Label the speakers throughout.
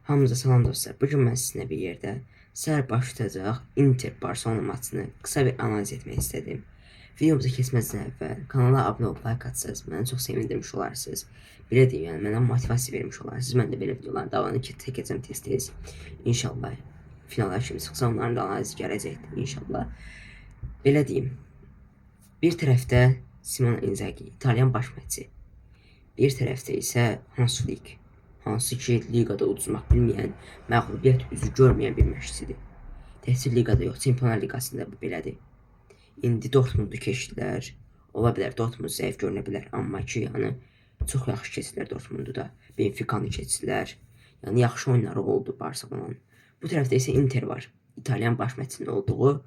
Speaker 1: Hamınıza salam dostlar. Bugün mən sizinlə bir yerdə səhər başlayacaq Inter Barcelona maçını qısa bir analiz etmək istədim. Videomuza keçməzdən əvvəl kanala abunə olub like atsanız məni çox sevindirmiş olarsınız. Belə deyim, yəni mənə motivasiya vermiş olarsınız. Mən də belə videoların davamını çəkəcəm tez-tez. İnşallah finala kimi çıxsa onların da analizi gələcəkdir inşallah. Belə deyim. Bir tərəfdə Simone Inzaghi, İtalyan baş məşqçi. Bir tərəfdə isə Hans Flick, hansı ki liqada uduzmaq bilməyən, məğlubiyyət üzü görməyən bir məşqçidir. Təhsil liqada yox, Çempionlar Liqasında bu belədir. İndi Dortmundu keçdilər. Ola bilər Dortmund zəif görünə bilər, amma ki, yəni çox yaxşı keçdilər Dortmundu da. Benfica'nı keçdilər. Yəni yaxşı oyunları oldu Barcelona'nın. Bu tərəfdə isə Inter var. İtalyan baş məşqçinin olduğu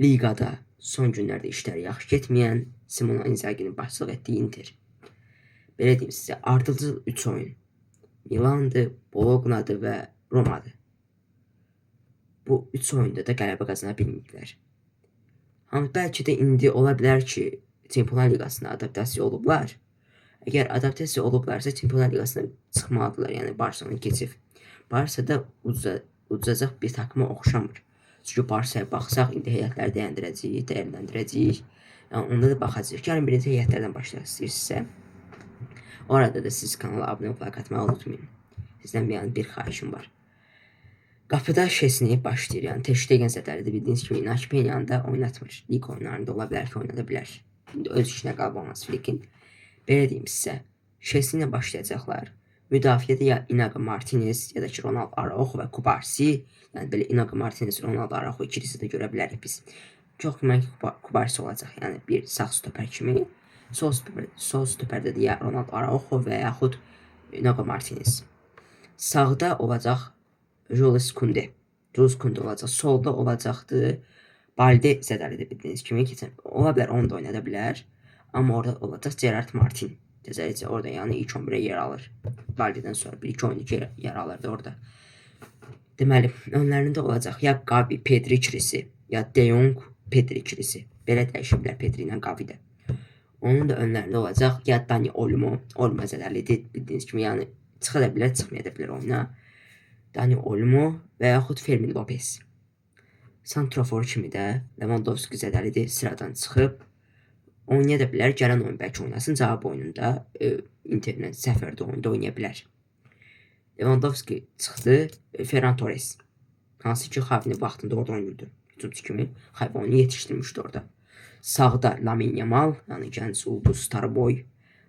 Speaker 1: liqada son günlərdə işləri yaxşı getməyən Simone Inzaghi'nin başçılıq etdiyi Inter. Belə deyim sizə, ardıcıl 3 oyun. Milan'dı, Bologna'dı və Roma'dı. Bu 3 oyunda da qələbə qazana bilmədilər. Amma bəlkə də indi ola bilər ki, Çempionlar Liqasına adaptasiya olublar. Əgər adaptasiya olublarsa, Çempionlar Liqasına çıxmalıdırlar, yəni Barcelona keçib. Barça da uduzacaq bir takıma oxşamır. Çünki Barçaya baxsaq, indi heyətləri dəyərləndirəcəyik. Yəni, onda da baxacaq. Gəlin birinci heyətlərdən başlayaq istəyirsinizsə. Orada da siz kanala abunə olub like atmayı unutmayın. Sizdən bir xahişim var. Qapıda Şesni başlayır. Yəni Teştegen zədəlidir. Bildiyiniz kimi Inaki Penyan'da oynatmır. Lig oyunlarında ola bilər ki, oynada bilər. İndi öz işinə qalıb olmaz Flick'in. Belə deyim sizə. Şesni ilə başlayacaqlar. Müdafiədə ya Inago Martinez ya da ki Ronald Araujo və Kubarsi. Yəni belə Inago Martinez, Ronald Araujo ikilisi də görə bilərik biz. Çox güman ki Kubarsi olacaq. Yəni bir sağ stoper kimi. Sol stopərdə də ya Ronald Araujo və yaxud Inago Martinez. Sağda olacaq Jules Koundé. Jules Koundé olacaq. Solda olacaqdı Balde zədəlidir bildiyiniz kimi. Ola bilər onu da oynada bilər. Amma orada olacaq Gerard Martin. Təzəlicə orada yəni ilk 11-ə yer alır. Balde'dən sonra 1-2 oyuncu yer alırdı orada. Deməli, önlərində olacaq ya Gavi, Pedri ikilisi, ya De Jong, Pedri ikilisi. Belə dəyişə bilər Pedri ilə Gavi də. Onun da önlərində olacaq ya Dani Olmo. Olmo zədəlidir bildiyiniz kimi, yəni çıxa da bilər, çıxmaya da bilər oyuna. Dani Olmo və yaxud Fermin Lopez. Santrafor kimi də Lewandowski zədəlidir, sıradan çıxıb oynaya da bilər. Gələn oyun bəlkə oynasın, cavab oyununda Interlə səfərdə oyunda oynaya bilər. Lewandowski çıxdı, Ferran Torres. Hansı ki Xavini vaxtında orada oynayırdı. Hücumçu kimi Xavi onu yetişdirmişdi orada. Sağda Lamine Yamal, yəni gənc ulduz, Starboy.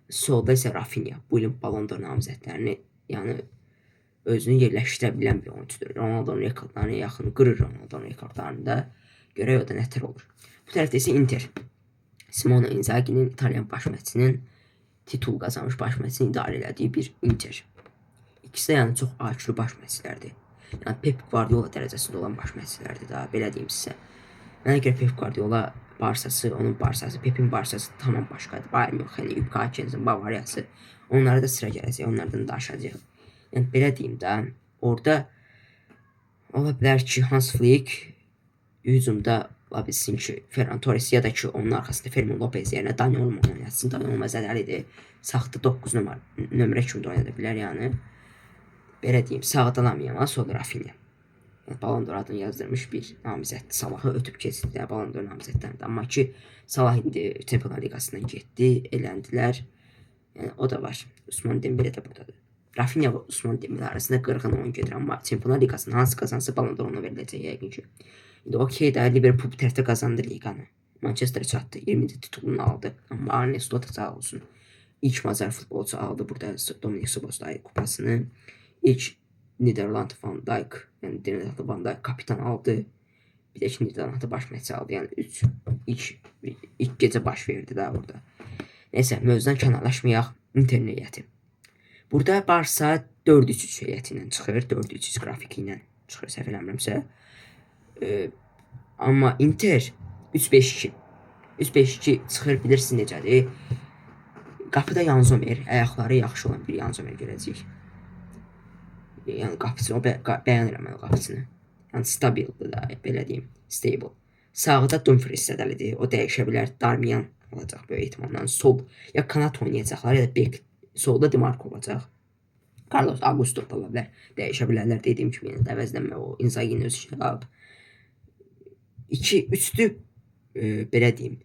Speaker 1: Solda isə Rafinha. Bu ilin Ballon d'Or namizədlərini, yəni özünü yerləşdirə bilən bir oyuncudur. Ronaldo'nun rekordlarına yaxın, qırır Ronaldo'nun rekordlarını da. Görək o da nətər olur. Bu tərəfdə isə Inter. Simone Inzaghi'nin, İtalyan baş məşqçinin titul qazanmış baş məşqçinin idarə elədiyi bir Inter. İkisi də yəni çox akülü baş məşqçilərdir. Yəni Pep Guardiola dərəcəsində olan baş məşqçilərdir daha, belə deyim sizə. Mənə görə Pep Guardiola Barsası, onun Barsası, Pep'in Barsası tamam başqadır. Bayern Münxenin, Übkakenzin, Bavariyası. Onlara da sıra gələcək, onlardan da aşacaq. Yəni belə deyim də, orada ola bilər ki Hans Flick hücumda ola bilsin ki Ferran Torres ya da ki onun arxasında Fermin Lopez yerinə Dani Olmo oynatsın. Dani Olmo zədəlidir. Sağda 9 nömrə kimi də oynada bilər yəni. Belə deyim, sağda Lamine Yamal, solda Rafinha. Ballon d'Or adını yazdırmış bir namizəddir. Salahı ötüb keçdi Ballon d'Or namizədlərindən. Amma ki Salah indi Çempionlar Liqasından getdi, eləndilər. Yəni o da var. Ousmane Dembele də buradadır. Rafinha və Ousmane Dembele arasında qırğın oyun gedir, amma Çempionlar Liqasını hansı qazansa Ballon d'Or ona veriləcək yəqin ki. İndi okey də Liverpool bu tərəfdə qazandı liqanı. Manchester çatdı, 20-ci titulunu aldı. Amma Arne Slot sağ olsun. İlk Macar futbolçu aldı burada Dominik Szoboszlai kupasını. İlk Niderland Van Dijk, yəni Niderland Van Dijk kapitan aldı. Bir də ki Niderlandda baş məşqçi aldı. Yəni ilk gecə baş verdi də burada. Nəysə, mövzudan kənarlaşmayaq. Interin heyəti. Burada Barsa 4-3-3 heyəti ilə çıxır. 4-3-3 qrafiki ilə çıxır, səhv eləmirəmsə. Amma Inter 3-5-2. 3-5-2 çıxır, bilirsiniz necədir. Qapıda Yan Zommer, ayaqları yaxşı olan bir Yan Zommer görəcəyik. Yəni qapıçı, o bəyan eləməli qapıçını. Yəni stabildir da, belə deyim, stable. Sağda Dumfries zədəlidir, o dəyişə bilər. Darmian olacaq böyük ehtimalla. Sol ya kanat oynayacaqlar ya da bek. Solda Dimarco olacaq. Carlos Augusto da ola bilər. Dəyişə bilərlər dediyim kimi, yəni əvəzlənmə o Inzaghi'nin öz işinə qalıb. 2-3'lü belə deyim.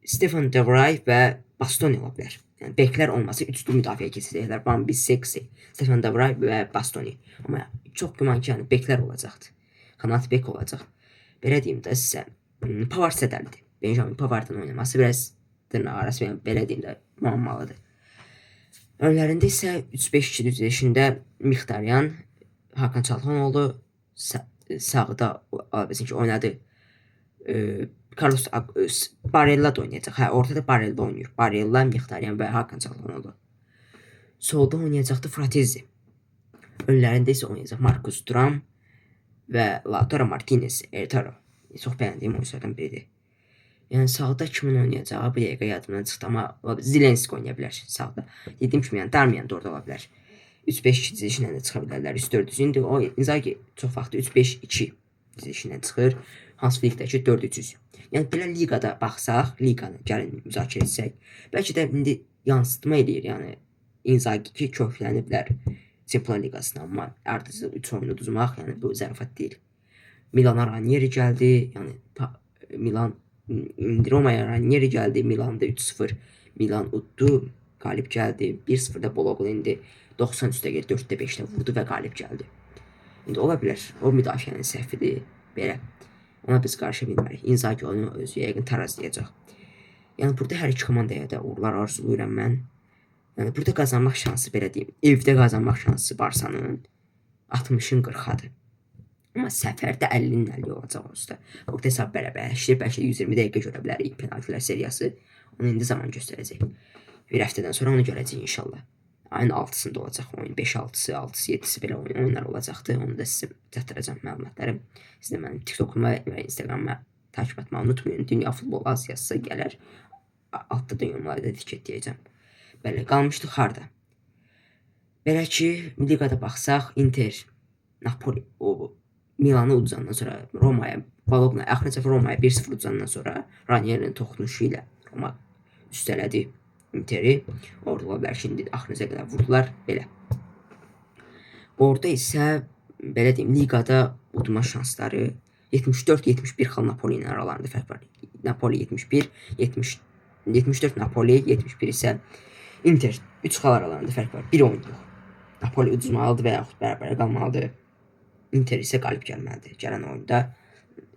Speaker 1: Stefan De Vrij və Bastoni ola bilər. Yəni beklər olması üçlü müdafiə keçəcəklər. Bambi, Seksi, Stefan De Vrij və Bastoni. Amma çox güman ki, yəni beklər olacaqdır. Kanat bek olacaq. Belə deyim də sizə. Pavard sədəlidir. Benjamin Pavard'ın oynaması biraz dırnaq arası belə deyim də muammalıdır. Önlərində isə 3-5-2 düzəlişində Mixtaryan, Hakan Çalhanoğlu sağda oynadı. Carlos Barella da oynayacaq. Hə, ortada Barella oynayır. Barella, Mixtaryan və Hakan Çalhanoğlu. Solda oynayacaqdı Fratezi. Önlərində isə oynayacaq Marcus Thuram və Lautaro Martinez, Ertaro. Çox bəyəndiyim oyunculardan biridir. Yəni sağda kimin oynayacağı bu dəqiqə yadımdan çıxdı, amma Zilenski oynaya bilər sağda. Dediyim kimi, yəni Darmian da orada ola bilər. 3-5-2 dizilişlə də çıxa bilərlər. 3-4-3. İndi o Inzaghi çox vaxt 3-5-2 dizilişlə çıxır. Hans Flick'dəki 4-3-3. Yəni belə liqada baxsaq, liqanı gəlin müzakirə etsək, bəlkə də indi yansıtma eləyir, yəni Inzaghi ki, kökləniblər Çempionlar Liqasına, amma ardıcıl 3 oyunu uduzmaq, yəni bu zərafət deyil. Milana Ranieri gəldi, yəni Milan Roma'ya Ranieri gəldi, Milan'da 3-0 Milan uddu, qalib gəldi. 1-0'da Bologna indi 90 üstə gəldi, 4'də 5'də vurdu və qalib gəldi. İndi ola bilər, o müdafiənin səhvidir, belə. Ona biz qarşı bilmərik. Inzaghi onu özü yəqin tarazlayacaq. Yəni burada hər iki komandaya da uğurlar arzulayıram mən. Yəni burada qazanmaq şansı, belə deyim, evdə qazanmaq şansı Barsanın 60'ın 40'adır. Amma səfərdə 50'nin 50 olacaq onsuz da. Orada hesab bərabərləşir, bəlkə 120 dəqiqə görə bilərik penaltilər seriyası. Onu indi zaman göstərəcək. Bir həftədən sonra onu görəcəyik inşallah. Ayın 6'sında olacaq oyun. 5-6'sı, 6'sı, 7'si belə oyunlar olacaqdı. Onu da sizə çatdıracağım məlumatları. Siz də mənim TikTok'uma və Instagram'ıma takip etməyi unutmayın. Dünya futbol Asiyası gələr. Altda da yorumlarda dikkat deyəcəm. Belə qalmışdıq harda? Belə ki, liqada baxsaq, Inter, Napoli, Milan'ı uduzandan sonra Roma'ya, Bologna, axırıncı Roma'ya 1-0 uduzandan sonra Ranieri'nin toxunuşu ilə Roma üstələdi Inter'i. Orada ola bilər ki, indi axırıncıya qədər vurdular, belə. Orada isə, belə deyim, liqada udma şansları 74-71 xal Napoli ilə aralarında fərq var. Napoli 71, 74 Napoli, 71 isə Inter. 3 xal aralarında fərq var. Bir oyun yox. Napoli uduzmalıdır və yaxud bərabərə qalmalıdır. Inter isə qalib gəlməlidir gələn oyunda.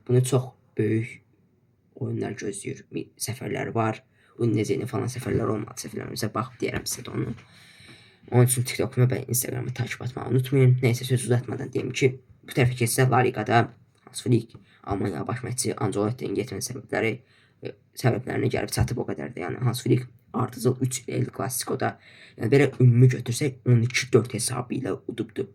Speaker 1: Bunu çox böyük oyunlar gözləyir. Səfərləri var. Udinese falan səfərlər olmadı. Səfərlərimizə baxıb deyərəm sizə də onu. Onun üçün TikTok'uma və Instagram'ı takip etməyi unutmayın. Neysə, söz uzatmadan deyim ki, bu tərəfə keçsə La Liga'da Hans Flick, Almanya baş məşqçisi Ancelotti'nin getmə səbəblərinə gəlib çatıb o qədərdir. Yəni Hans Flick ardıcıl 3 El Clasico'da, yəni belə ümumi götürsək 12-4 hesabı ilə udubdu.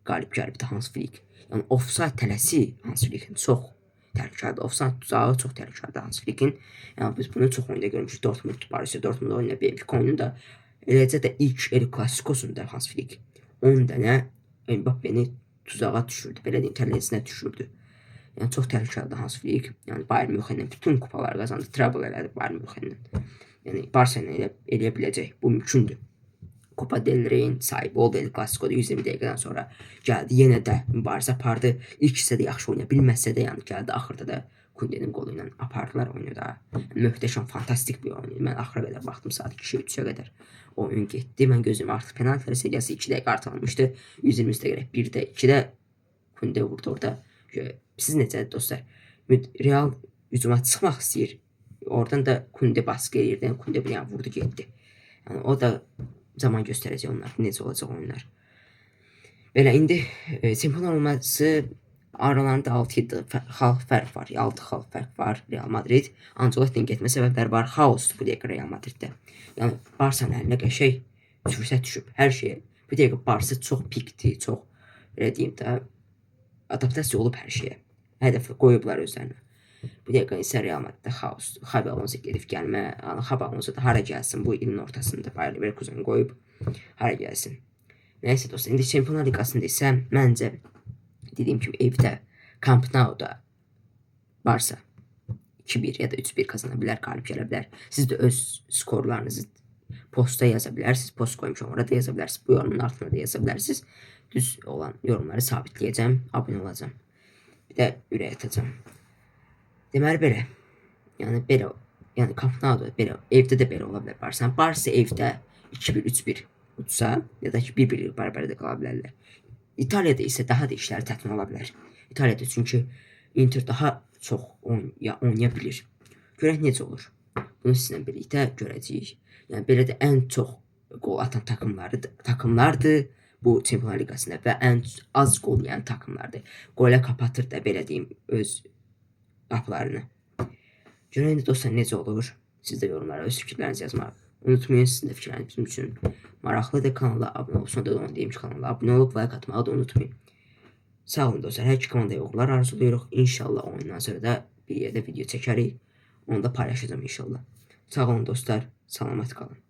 Speaker 1: Qalib gəlibdi Hans Flick. Yəni offside tələsi Hans Flick'in çox təhlükəlidir. Offside tuzağı çox təhlükəlidir Hans Flick'in. Yəni biz bunu çox oyunda görmüşük. Dortmund, Borussia Dortmund oyunda, Benfica oyununda, eləcə də ilk El Clasico'sunda Hans Flick 10 dənə Mbappe'ni tuzağa düşürdü. Belə deyim, tələsinə düşürdü. Yəni çox təhlükəlidir Hans Flick. Yəni Bayern Münchenlə bütün kupaları qazandı. Treble elədi Bayern Münchenlə. Yəni Barcelona eləyə biləcək. Bu mümkündür. Copa del Rey'in sahibi oldu El Clasico'da 120 dəqiqədən sonra gəldi. Yenə də mübarizə apardı. İlk hissədə yaxşı oynaya bilməsə də, yəni gəldi axırda da Kunde'nin qolu ilə apardılar oyunu da. Yəni, möhtəşəm, fantastik bir oyun. Mən axıra qədər baxdım, saat 2-3'ə qədər oyun getdi. Mən gözüm artıq penaltilər seriyası 2 dəqiqə artırılmışdı. 120 dəqiqə 1-də 2-də Kunde vurdu orada. Siz necədir dostlar? Real hücuma çıxmaq istəyir. Oradan da Kunde baskı edirdi. Yəni Kunde bir vurdu getdi. Yəni o da zaman göstərəcək onlar, necə olacaq oyunlar. Belə indi çempion olması aralarında 6-7 xal fərq var. 6 xal fərq var Real Madrid. Ancelotti'nin getmə səbəbləri var. Xaosdur bu dəqiqə Real Madriddə. Yəni Barsanın əlinə qəşəng fürsət düşüb. Hər şey. Bu dəqiqə Barsa çox pikdir, çox belə deyim də adaptasiya olub hər şeyə. Hədəf qoyublar özlərinə. Bu dəqiqə isə Real Madriddə xaosdur. Xabi Alonso gedib gəlmə. Xabi Alonso da hara gəlsin bu ilin ortasında Bayer Leverkusen qoyub hara gəlsin. Nəysə dostlar, indi Çempionlar Liqasında isə məncə dediyim kimi evdə Camp Nou-da Barsa 2-1 ya da 3-1 qazana bilər, qalib gələ bilər. Siz də öz skorlarınızı Posta yaza bilərsiniz. Post qoymuşam, orada yaza bilərsiniz. Bu yorumun altına da yaza bilərsiniz. Düz olan yorumları sabitləyəcəm, abunə olacağam. Bir də ürək atacağam. Deməli belə. Yəni belə, yəni Kampnado belə, evdə də belə ola bilər Barsa. Barsa evdə 2-1, 3-1 utsa, ya da ki 1-1 bərabərdə qala bilərlər. İtaliyada isə daha da işləri çətin ola bilər. İtaliyada çünki Inter daha çox oynaya bilir. Görək necə olur. Bunu sizinlə birlikdə görəcəyik. Yəni belə də ən çox qol atan takımlardır bu Çempionlar Liqasında və ən az qol yeyən takımlardır. Qolə kapatır da belə deyim öz qapılarını. Görək dostlar necə olur. Siz də yorumlara öz fikirlərinizi yazmağı unutmayın. Sizin də fikirləriniz bizim üçün maraqlıdır. Kanala abunə olub, sonra da onu deyim ki, kanala abunə olub, like atmağı da unutmayın. Sağ olun dostlar. Hər iki komandaya uğurlar arzulayırıq. İnşallah oyundan sonra da bir yerdə video çəkərik. Onu da paylaşacağım inşallah. Sağ olun dostlar. Salamat qalın.